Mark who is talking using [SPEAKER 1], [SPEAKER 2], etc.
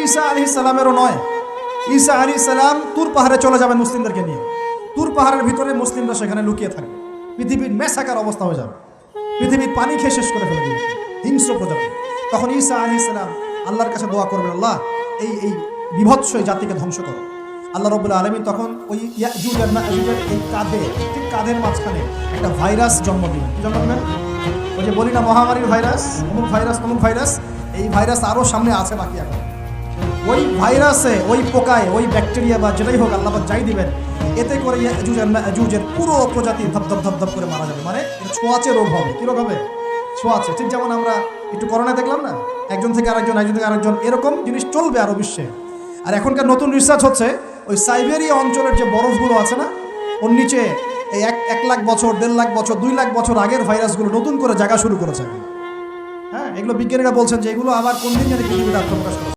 [SPEAKER 1] ঈসা আলাইহিস সালামেরও নয়। ঈসা আলাইহিস সালাম তুর পাহাড়ে চলে যাবেন মুসলিমদেরকে নিয়ে। তুর পাহাড়ের ভিতরে মুসলিমরা সেখানে লুকিয়ে থাকবে। পৃথিবীর মেসাকার অবস্থা হয়ে যাবে, পৃথিবীর পানি খেয়ে শেষ করে ফেলবে হিংস্র প্রজাতি। তখন ঈসা আলাইহিস সালাম আল্লাহর কাছে দোয়া করবেন, আল্লাহ এই বিভৎস এই জাতিকে ধ্বংস করো। আল্লাহ রাব্বুল আলামিন তখন ওই ইয়াজুজ আর মাজুজের এই ঠিক কাঁধের মাঝখানে একটা ভাইরাস জন্ম দিবেন। কি জন্ম দিবেন? ওই যে বলি না মহামারীর ভাইরাস, অমুক ভাইরাস, এই ভাইরাস আরও সামনে আছে বাকি এখন। ওই ভাইরাসে, ওই পোকায়, ওই ব্যাকটেরিয়া বা যেটাই হোক আল্লাহ যাই দিবেন, এতে করে ইয়াজুজ আর মাজুজের পুরো প্রজাতি ধপ করে মারা যাবে। মানে ছোঁয়াচে রোগ হবে। কি রোগ হবে? ছোঁয়াচে। ঠিক যেমন আমরা একটু করোনা দেখলাম না, একজন থেকে আরেকজন, এরকম জিনিস চলবে আরও বিশ্বে। আর এখনকার নতুন রিসার্চ হচ্ছে ওই সাইবেরিয়া অঞ্চলের যে বরফগুলো আছে না, ওর নিচে এই 1 লাখ বছর, 1.5 লাখ বছর, 2 লাখ বছর আগের ভাইরাসগুলো নতুন করে জায়গা শুরু করেছে। হ্যাঁ, এগুলো বিজ্ঞানীরা বলছেন যে এগুলো আবার কোন দিন জানি পৃথিবীতে আত্মপ্রকাশ করে।